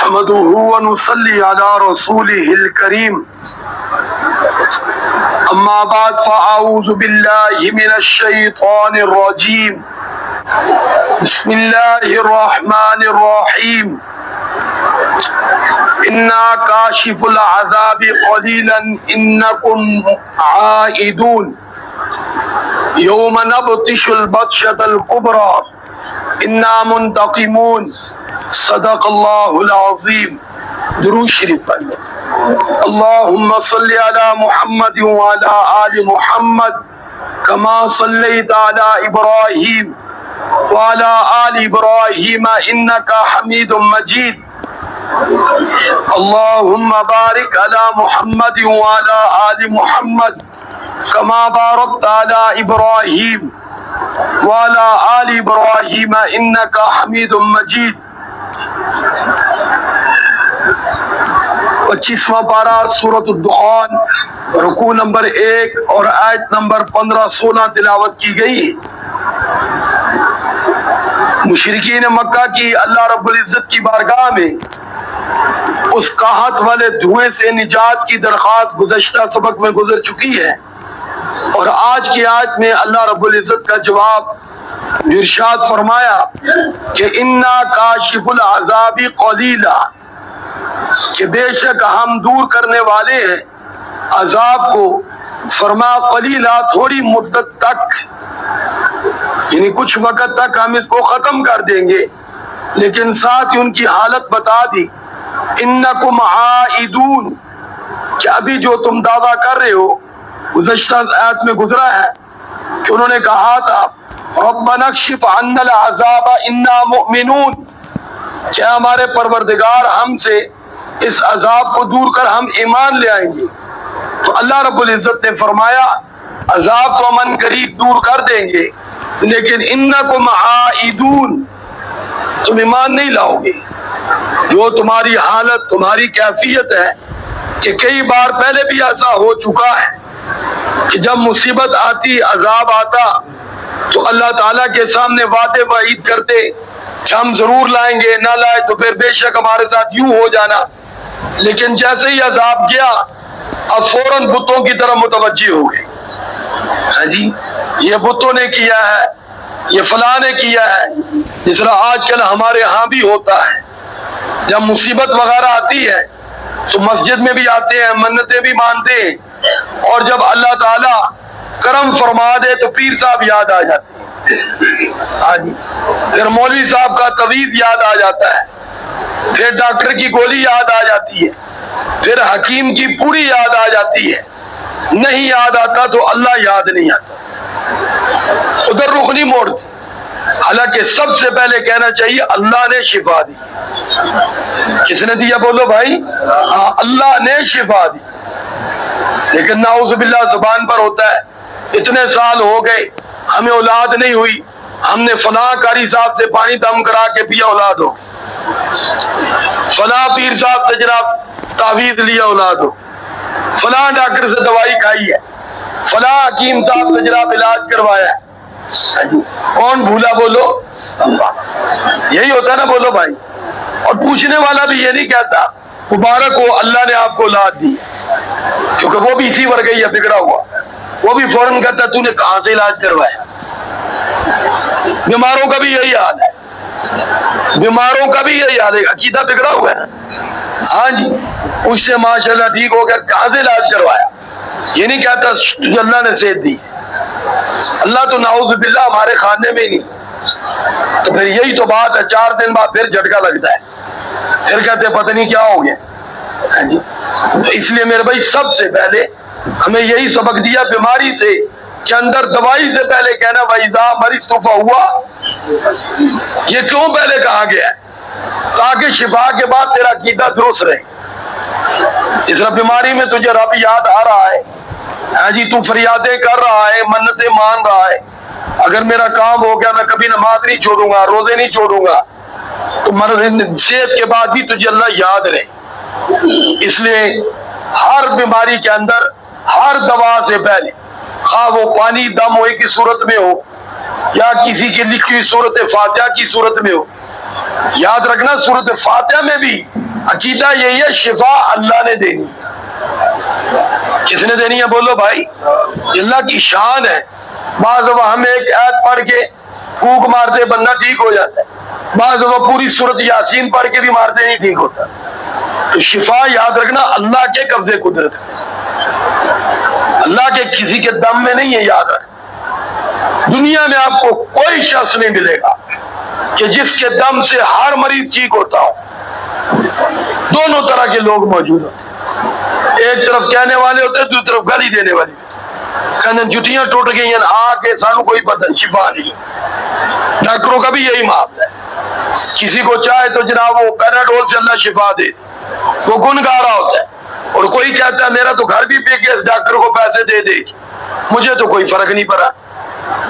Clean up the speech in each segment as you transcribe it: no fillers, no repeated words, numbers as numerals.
نحمده ونصلي على رسوله الكريم أما بعد فأعوذ بالله من الشيطان الرجيم بسم الله الرحمن الرحيم إنا كاشف العذاب قليلا إنكم عائدون يوم نبطش البطشة الكبرى إنا منتقمون صدق اللہ العظیم. درود شریف پڑھیں. اللہم صلی علی محمد وعلی آل محمد کما صلیت علی ابراہیم وعلی آل ابراہیم انکا حمید مجید. اللہم بارک علی محمد وعلی آل محمد کما بارکت علی ابراہیم وعلی آل ابراہیم انکا حمید مجید. 25واں پارہ سورۃ الدخان رکوع نمبر 1 اور آیت نمبر 15-16 تلاوت کی گئی. مشرکین مکہ کی اللہ رب العزت کی بارگاہ میں اس قحط والے دھوئیں سے نجات کی درخواست گزشتہ سبق میں گزر چکی ہے، اور آج کی آیت میں اللہ رب العزت کا جواب ارشاد فرمایا کہ انا کاشف العذاب قلیلا، کہ بے شک ہم دور کرنے والے ہیں عذاب کو. فرما قلیلا، تھوڑی مدت تک، یعنی کچھ وقت تک ہم اس کو ختم کر دیں گے. لیکن ساتھ ہی ان کی حالت بتا دی، انکم عائدون، کہ ابھی جو تم دعویٰ کر رہے ہو گزشتہ آیت میں گزرا ہے کہ انہوں نے کہا تھا ربنا اکشف عنا العذاب انا مؤمنون، کہ ہمارے پروردگار ہم سے اس عذاب کو دور کر ہم ایمان لے آئیں گے. تو اللہ رب العزت نے فرمایا عذاب تو ہم قریب دور کر دیں گے، لیکن انکم عائدون، تم ایمان نہیں لاؤ گے. جو تمہاری حالت، تمہاری کیفیت ہے کہ کئی بار پہلے بھی ایسا ہو چکا ہے کہ جب مصیبت آتی، عذاب آتا، تو اللہ تعالیٰ کے سامنے وعدے وعید کرتے کہ ہم ضرور لائیں گے، نہ لائے تو پھر بے شک ہمارے ساتھ یوں ہو جانا. لیکن جیسے ہی عذاب گیا اب فوراً بتوں کی طرف متوجہ ہو گئے. ہاں جی، یہ بتوں نے کیا ہے، یہ فلاں نے کیا ہے. جس طرح آج کل ہمارے ہاں بھی ہوتا ہے، جب مصیبت وغیرہ آتی ہے تو مسجد میں بھی آتے ہیں، منتیں بھی مانتے ہیں، اور جب اللہ تعالیٰ کرم فرما دے تو پیر صاحب یاد آ جاتے ہیں. ہاں جی، پھر مولوی صاحب کا تعویذ یاد آ جاتا ہے، پھر ڈاکٹر کی گولی یاد آ جاتی ہے، پھر حکیم کی پوری یاد آ جاتی ہے. نہیں یاد آتا تو اللہ یاد نہیں آتا، ادھر رخ نہیں موڑتی. حالانکہ سب سے پہلے کہنا چاہیے اللہ نے شفا دی. کس نے دیا بولو بھائی؟ اللہ نے شفا دی. لیکن نعوذ باللہ زبان پر ہوتا ہے اتنے سال ہو گئے ہمیں اولاد نہیں ہوئی، ہم نے فلاں قاری صاحب سے پانی دم کرا کے پیا اولاد ہو، فلاں پیر صاحب سے جناب تعویذ لیا اولاد ہو، فلاں ڈاکٹر سے دوائی کھائی ہے، فلاں حکیم صاحب سے جناب علاج کروایا ہے. کون بھولا بولو؟ اللہ. یہی ہوتا نا بولو بھائی. اور پوچھنے والا بھی یہ نہیں کہتا مبارک ہو اللہ نے آپ کو اولاد دی، کیونکہ وہ بھی اسی ورگے ہی ہے، بگڑا ہوا. وہ بھی فوراً کہتا تو نے کہاں سے علاج کروایا. بیماروں کا بھی یہی حال ہے، بیماروں کا بھی یہی حال ہے، عقیدہ بگڑا ہوا ہے. ہاں جی، اس سے ماشاءاللہ ٹھیک ہو گیا، کہاں سے علاج کروایا. یہ نہیں کہتا تجھے اللہ نے صحت دی. اللہ تو نعوذ باللہ ہمارے خانے میں ہی نہیں. تو پھر یہی تو بات ہے، 4 دن بعد پھر جھٹکا لگتا ہے، پھر کہتے پتہ نہیں کیا ہو گیا. ہاں جی، اس لیے میرے بھائی سب سے پہلے ہمیں یہی سبق دیا بیماری سے کہ اندر دوائی سے پہلے کہنا وَإِذَا مَرِضْتُ فَهُوَ. یہ کیوں پہلے کہا گیا ہے؟ تاکہ شفا کے بعد تیرا عقیدہ درست رہے. اس طرح بیماری میں تجھے رب یاد آ رہا ہے، ہاں جی، تو فریادیں کر رہا ہے، منتیں مان رہا ہے، اگر میرا کام ہو گیا میں کبھی نماز نہیں چھوڑوں گا، روزے نہیں چھوڑوں گا، تو مرض صحت کے بعد بھی تجھے اللہ یاد رہے. اس لیے ہر بیماری کے اندر ہر دوا سے پہلے، خواہ وہ پانی دم ہوئے کی صورت میں ہو یا کسی کی لکھی ہوئی صورت فاتحہ کی صورت میں ہو، یاد رکھنا صورت فاتحہ میں بھی عقیدہ یہی ہے شفا اللہ نے دینی. کس نے دینی ہے بولو بھائی؟ اللہ کی شان ہے. بعض دفعہ ہم ایک آیت پڑھ کے پھونک مارتے بندہ ٹھیک ہو جاتا ہے، بعض دفعہ پوری سورت یاسین پڑھ کے بھی مارتے نہیں ٹھیک ہوتا. تو شفا یاد رکھنا اللہ کے قبضے قدرت ہے، اللہ کے کسی کے دم میں نہیں ہے. یاد رکھ، دنیا میں آپ کو کوئی شخص نہیں ملے گا کہ جس کے دم سے ہر مریض ٹھیک ہوتا ہو. دونوں طرح کے لوگ موجود ہوتے ہیں، ایک طرف کہنے والے ہوتے ہیں، دوسری طرف گالی دینے والے ہوتے ہیں. کہنے جتیاں ٹوٹ گئی ہیں آ کے سانو کوئی پتہ نہیں، شفا نہیں. ڈاکٹروں کا بھی یہی معاملہ ہے، کسی کو چاہے تو جناب وہ پیراڈول سے اللہ شفا دے، وہ گن گا رہا ہوتا ہے. اور کوئی کہتا ہے میرا تو گھر بھی پہ گیا، اس ڈاکٹر کو پیسے دے دے مجھے تو کوئی فرق نہیں پڑا.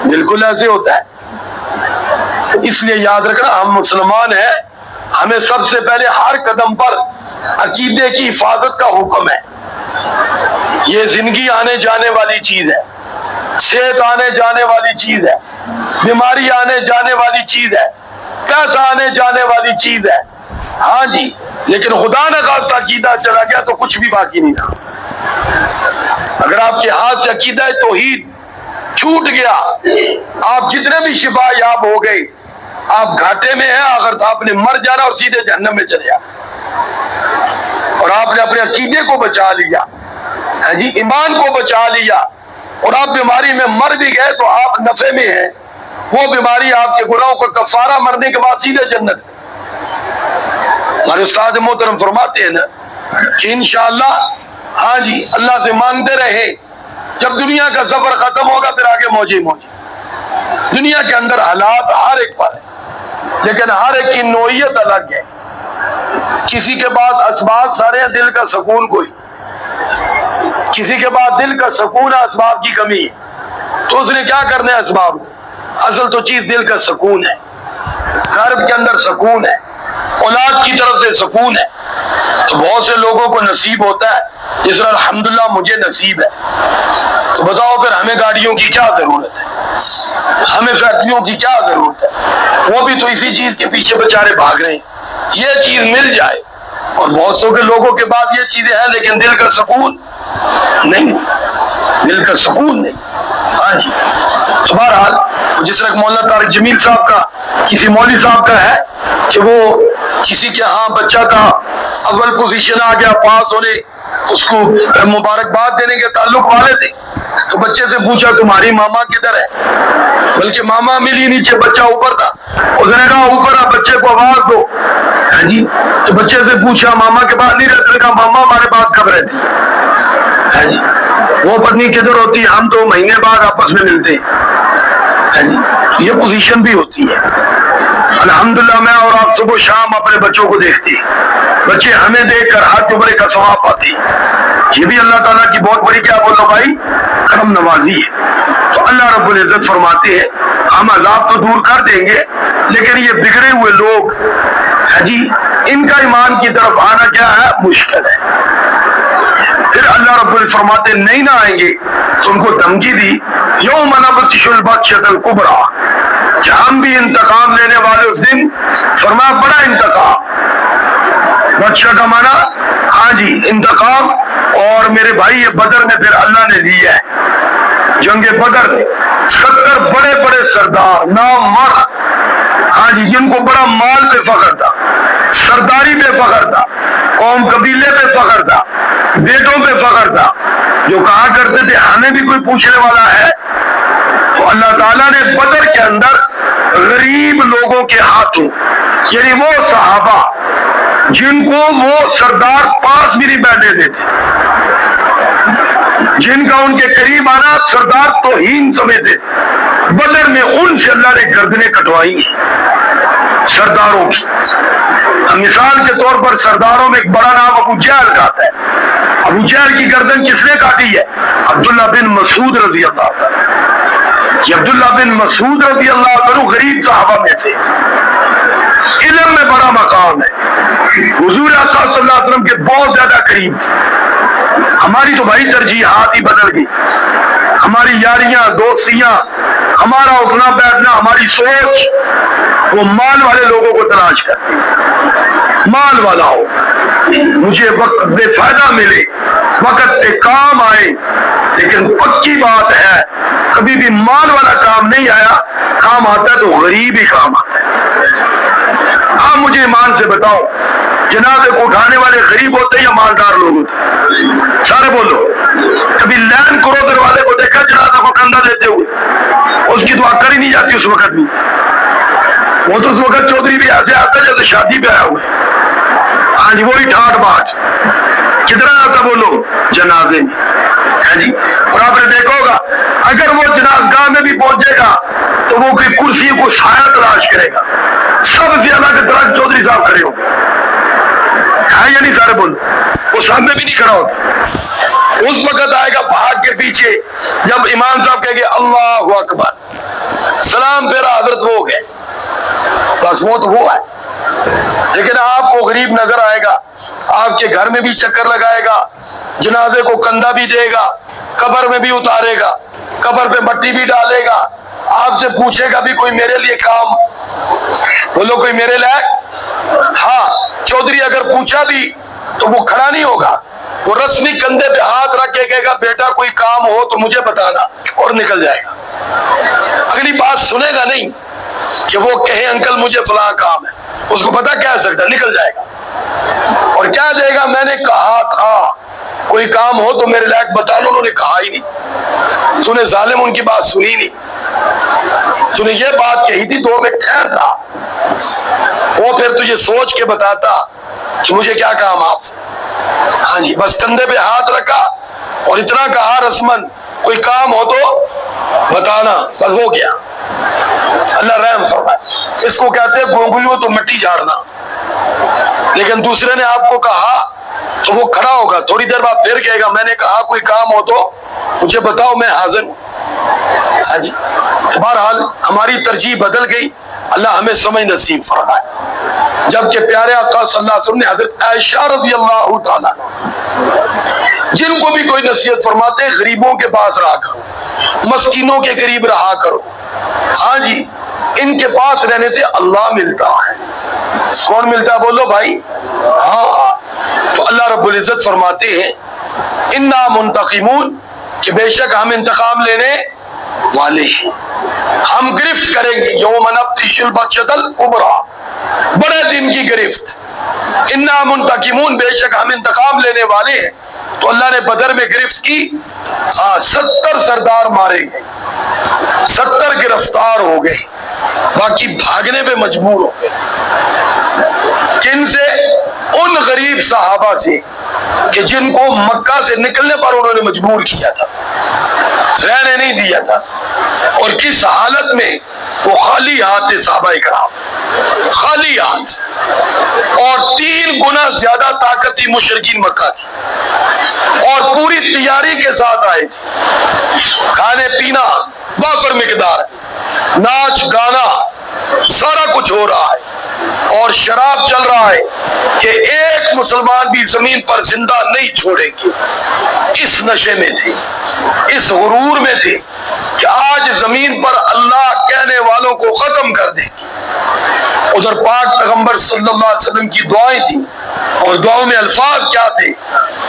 بالکل ایسے ہوتا ہے. اس لیے یاد رکھنا ہم مسلمان ہیں، ہمیں سب سے پہلے ہر قدم پر عقیدے کی حفاظت کا حکم ہے. یہ زندگی آنے جانے والی چیز ہے، صحت آنے جانے والی چیز ہے، بیماری آنے جانے والی چیز ہے، پیسہ آنے جانے والی چیز ہے. ہاں جی، لیکن خدا نہ خواستہ عقیدہ چلا گیا تو کچھ بھی باقی نہیں رہا. اگر آپ کے ہاتھ سے عقیدہ توحید چھوٹ گیا، آپ جتنے بھی شفا یاب ہو گئے، آپ گھاٹے میں ہیں. اگر آپ نے مر جانا اور سیدھے جہنم میں چلے جانا، اور آپ نے اپنے عقیدے کو بچا لیا، ہاں جی، ایمان کو بچا لیا، اور آپ بیماری میں مر بھی گئے تو آپ نفع میں ہیں. وہ بیماری آپ کے گناہوں کا کفارہ، مرنے کے بعد سیدھے جنت. ہمارے استاد محترم فرماتے ہیں نا کہ انشاءاللہ ہاں جی اللہ سے مانگتے رہے، جب دنیا کا سفر ختم ہوگا پھر آگے موجے موجے. دنیا کے اندر حالات ہر ایک پر ہے، لیکن ہر ایک کی نوعیت الگ ہے. کسی کے پاس اسباب سارے ہیں، دل کا سکون کوئی. کسی کے پاس دل کا سکون ہے، اسباب کی کمی ہے، تو اس نے کیا کرنا ہے؟ اسباب. اصل تو چیز دل کا سکون ہے، گھر کے اندر سکون ہے، اولاد کی طرف سے سکون ہے. تو بہت سے لوگوں کو نصیب ہوتا ہے، جس طرح الحمدللہ مجھے نصیب ہے. تو بتاؤ پھر ہمیں گاڑیوں کی کیا ضرورت ہے، ہمیں فیکٹریوں کی کیا ضرورت ہے؟ وہ بھی تو اسی چیز کے پیچھے بیچارے بھاگ رہے ہیں. یہ چیز مل جائے. اور بہت سو کے لوگوں کے پاس یہ چیزیں ہیں لیکن دل کا سکون نہیں، دل کا سکون نہیں. ہاں جی، تو بہرحال جس طرح مولانا طارق جمیل صاحب کا کسی مولوی صاحب کا ہے کہ وہ کسی کے ہاں بچہ کا اول پوزیشن آ گیا، پاس ہونے، اس کو مبارکباد دینے کے تعلق والے تھے. تو بچے سے پوچھا تمہاری ماما کدھر ہے؟ بلکہ ماما ملی نیچے، بچہ اوپر تھا. اس نے کہا اوپر آ، بچے کو آواز دو. ہاں جی، تو بچے سے پوچھا ماما کے پاس نہیں رہتے؟ کہا ماما ہمارے پاس کب رہتی؟ ہاں جی، وہ پتنی کدھر ہوتی؟ ہم تو مہینے بعد آپس میں ملتے ہیں. ہاں جی، یہ پوزیشن بھی ہوتی ہے. الحمدللہ میں اور آپ صبح شام اپنے بچوں کو دیکھتے ہیں، بچے ہمیں دیکھ کر ہاتھ جمرے کا ثواب پاتے ہیں. یہ بھی اللہ تعالیٰ کی بہت بڑی کیا بولو بھائی کرم نوازی ہے. تو اللہ رب العزت فرماتے ہیں ہم عذاب تو دور کر دیں گے، لیکن یہ بگڑے ہوئے لوگ ہاں جی ان کا ایمان کی طرف آنا کیا ہے؟ مشکل ہے. پھر اللہ رب العزت فرماتے نہیں نہ آئیں گے تو ان کو دھمکی دی یوم نبطش البطشۃ الکبریٰ، کہ ہم بھی انتقام لینے والے اس دن. فرمایا بڑا انتقام. بادشاہ کا مانا ہاں جی انتقام. اور میرے بھائی یہ بدر میں پھر اللہ نے لیا ہے، جنگ بدر میں 70 بڑے بڑے سردار نام مرد ہاں جی جن کو بڑا مال پہ فخر تھا، سرداری پہ فخر تھا، قوم قبیلے پہ فخر تھا، بیٹوں پہ فخر تھا، جو کہا کرتے تھے ہمیں بھی کوئی پوچھنے والا ہے. تو اللہ تعالیٰ نے بدر کے اندر غریب لوگوں کے ہاتھوں، یعنی وہ صحابہ جن کو وہ سردار پاس بھی نہیں بیٹھنے دیتے، جن کا ان کے قریب آنا سردار توہین سمجھتے، بدر میں ان سے اللہ نے گردنیں کٹوائی سرداروں کی. مثال کے طور پر سرداروں میں ایک بڑا نام ابو جہل کا آتا ہے. ابو جہل کی گردن کس نے کاٹی ہے؟ عبداللہ بن مسعود رضی اللہ عنہ. یہ عبداللہ بن مسعود رضی اللہ عنہ غریب صحابہ میں سے، علم میں بڑا مقام ہے، حضور آقا صلی اللہ علیہ وسلم کے بہت زیادہ قریب تھے. ہماری تو بھائی ترجیحات ہی بدل گئی، ہماری یاریاں دوستیاں، ہمارا اٹھنا بیٹھنا، ہماری سوچ وہ مال والے لوگوں کو تلاش کرتی. مال والا ہو، مجھے وقت بے فائدہ ملے، وقت پہ کام آئے، لیکن پکی بات ہے کبھی بھی مال والا کام نہیں آیا، کام آتا ہے تو غریب ہی کام آتا ہے۔ آپ مجھے ایمان سے بتاؤ، جنازے کو اٹھانے والے غریب ہوتے ہیں یا مالدار لوگ ہوتے؟ سارے بولو۔ کبھی لینڈ کروزر والے کو دیکھا جنازہ کو کندھا دیتے ہوئے؟ اس کی دعا کری نہیں جاتی اس وقت بھی، وہ تو اس وقت چودھری بھی ایسے آتا ہے جیسے شادی پہ آیا ہوا ہے۔ ہاں جی، وہی ٹھاٹ باٹ کتنا آتا بولو جنازے میں، ہے جی۔ اور آپ نے دیکھا ہوگا اگر وہ جنازگاہ میں بھی پہنچے گا تو وہ کوئی کرسی کو سایہ تلاش کرے گا، سب سے الگ درخت چودھری صاحب کھڑے ہوں گے، ہے یا نہیں؟ سارے بولو۔ وہ سامنے بھی نہیں کھڑا ہوتا، اس وقت آئے گا بھاگ کے پیچھے، جب امام صاحب کہے گے اللہ اکبر، سلام پھیرا، حضرت وہ گئے، بس وہ تو وہ ہے۔ لیکن آپ کو غریب نظر آئے گا، آپ کے گھر میں بھی چکر لگائے گا، جنازے کو کندھا بھی دے گا، قبر میں بھی اتارے گا، قبر پہ مٹی بھی ڈالے گا، آپ سے پوچھے گا بھی کوئی میرے لیے کام، بولو کوئی میرے لائق؟ ہاں، چودھری اگر پوچھا بھی تو وہ کھڑا نہیں ہوگا، وہ رسمی کندھے پہ ہاتھ رکھ کے کہے گا بیٹا کوئی کام ہو تو مجھے بتانا، اور نکل جائے گا۔ اگلی بات سنے گا نہیں کہ وہ کہے انکل مجھے فلاں کام ہے، اس کو پتا کہہ سکتا، نکل جائے گا اور کیا دے گا میں نے کہا تھا کوئی کام ہو تو میرے لائق بتانا، انہوں نے کہا ہی نہیں، تو نے ظالم ان کی بات سنی نہیں، تو نے یہ بات کہی تھی تو میں ٹھہر تھا، وہ پھر تجھے سوچ کے بتاتا کہ مجھے کیا کام آپ سے۔ ہاں جی، بس کندھے پہ ہاتھ رکھا اور اتنا کہا رسمن کوئی کام ہو تو بتانا، بس وہ کیا۔ اللہ رحم فرمائے، اس کو کہتے ہیں گونگلیوں تو مٹی جھاڑنا۔ لیکن دوسرے نے آپ کو کہا تو وہ کھڑا ہوگا، تھوڑی دیر بعد پھر کہے گا میں نے کہا کوئی کام ہو تو مجھے بتاؤ میں حاضر ہوں۔ ہاں جی، بہرحال ہماری ترجیح بدل گئی، اللہ ہمیں سمجھ نصیب فرمائے۔ جبکہ پیارے آقا صلی اللہ علیہ وسلم نے حضرت عائشہ رضی اللہ تعالیٰ جن کو بھی کوئی نصیحت فرماتے ہیں غریبوں کے پاس رہا کرو، مسکینوں کے قریب رہا کرو، ہاں جی، ان کے پاس رہنے سے اللہ ملتا ہے۔ کون ملتا ہے بولو بھائی؟ ہاں، تو اللہ رب العزت فرماتے ہیں انا منتقمون، کہ بے شک ہم انتقام لینے والے ہیں، ہم گرفت کریں گے، یوم نبطش البطشۃ الکبریٰ، بڑے دن کی گرفت۔ انا منتقمون، بے شک ہم انتقام لینے والے ہیں۔ تو اللہ نے بدر میں گرفت کی، 70 سردار مارے گئے، 70 گرفتار ہو گئے، باقی بھاگنے پہ مجبور ہو گئے۔ کن سے؟ ان غریب صحابہ سے کہ جن کو مکہ سے نکلنے پر انہوں نے مجبور کیا تھا، رہنے نہیں دیا تھا، اور کس حالت میں؟ وہ خالی ہاتھ تھے صحابہ کرام، خالی ہاتھ، اور 3 گنا زیادہ طاقت تھی مشرکین مکہ کی، اور پوری تیاری کے ساتھ آئے تھے، کھانے پینا وافر مقدار، ناچ گانا سارا کچھ ہو رہا ہے، اور شراب چل رہا ہے کہ ایک مسلمان بھی زمین پر زندہ نہیں چھوڑے گی۔ اس نشے میں تھے، اس غرور میں تھے کہ آج زمین پر اللہ کہنے والوں کو ختم کر دے گی۔ ادھر پاک پیغمبر صلی اللہ علیہ وسلم کی دعائیں تھیں، اور دعاؤں میں الفاظ کیا تھے؟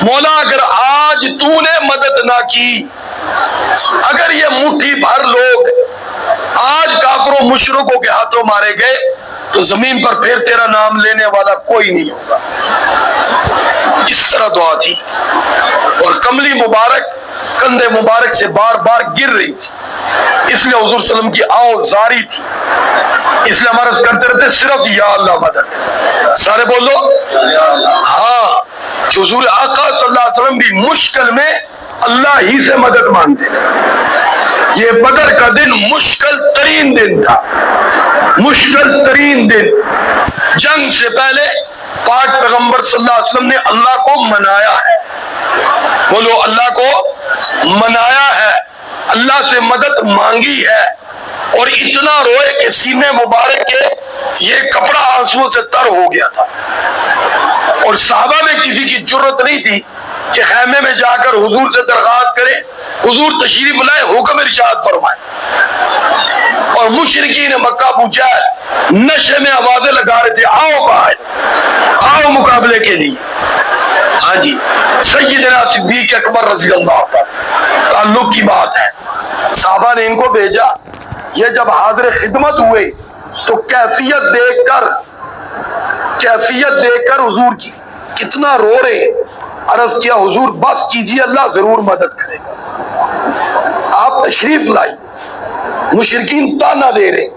مولا اگر آج تو نے مدد نہ کی، اگر یہ مٹھی بھر لوگ آج کافروں مشرکوں کے ہاتھوں مارے گئے تو زمین پر پھر تیرا نام لینے والا کوئی نہیں ہوگا۔ اس طرح دعا تھی، اور کملی مبارک کندھے مبارک سے بار بار گر رہی تھی، اس لیے حضور صلی اللہ علیہ وسلم کی آواز جاری تھی، اس لیے ہم عرض کرتے رہتے صرف یا اللہ مدد، سارے بولو ہاں، کہ حضور آقا صلی اللہ علیہ وسلم بھی مشکل میں اللہ ہی سے مدد مانگتے۔ یہ بدر کا دن مشکل ترین دن تھا، مشکل ترین دن۔ جنگ سے پہلے پاک پیغمبر صلی اللہ علیہ وسلم نے اللہ کو منایا ہے، بولو اللہ کو منایا ہے، اللہ سے مدد مانگی ہے، اور اتنا روئے کہ سینے مبارک کے یہ کپڑا آنسوؤں سے تر ہو گیا تھا، اور صحابہ میں کسی کی جرت نہیں تھی کہ خیمے میں جا کر حضور سے درخواست کرے حضور تشریف لائے، حکم ارشاد فرمائے۔ اور مشرکین مکہ ابو جہل نشے میں آوازیں لگا رہے تھے آؤ بھائی آؤ مقابلے کے لیے. ہاں جی، سیدنا صدیق اکبر رضی اللہ پر تعلق کی بات ہے. صحابہ نے ان کو بھیجا. یہ جب حاضر خدمت ہوئے تو کیفیت دیکھ کر حضور کی کتنا رو رہے. عرض کیا حضور بس کیجیے، اللہ ضرور مدد کرے گا. آپ تشریف لائی. مشرکین تانا دے رہے،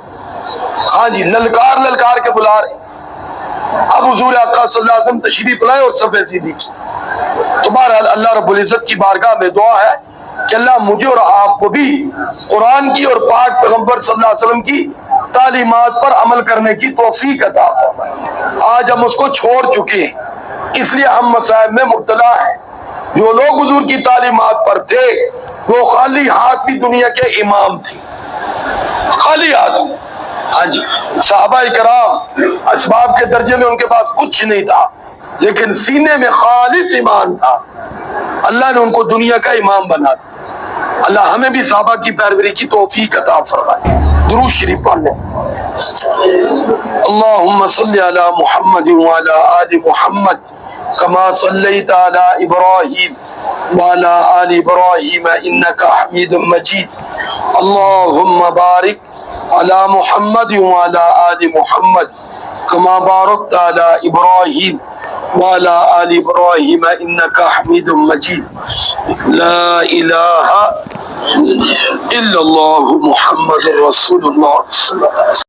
ہاں جی، للکار کے بلا رہے. اب حضور آقا صلی اللہ علیہ وسلم تشریف لائے اور صفحے سیدھی کی. تمہارا اللہ رب العزت کی بارگاہ میں دعا ہے کہ اللہ مجھے اور آپ کو بھی قرآن کی اور پاک پیغمبر صلی اللہ علیہ وسلم کی تعلیمات پر عمل کرنے کی توفیق عطا فرمائے. آج ہم اس کو چھوڑ چکے ہیں، اس لیے ہم مصائب میں مبتلا ہیں. جو لوگ حضور کی تعلیمات پر تھے وہ خالی ہاتھ بھی دنیا کے امام تھے، خالی ہاتھ. ہاں جی، صحابہ کرام اسباب کے درجے میں ان کے پاس کچھ نہیں تھا، لیکن سینے میں خالص ایمان تھا. اللہ نے ان کو دنیا کا امام بنا دیا. اللہ ہمیں بھی صحابہ کی پیروی کی توفیق عطا فرمائے. درود شریف پڑھ لیں. اللہم صلی علی محمد وعلی آل محمد کما صلیت علی ابراہیم وعلی آل ابراہیم انکا حمید مجید. اللہم بارک علی محمد وعلی آل محمد کما بارکت علی ابراہیم وعلی آل ابراہیم انکا حمید مجید. لا الہ الا اللہ محمد رسول اللہ صلی اللہ علیہ وسلم.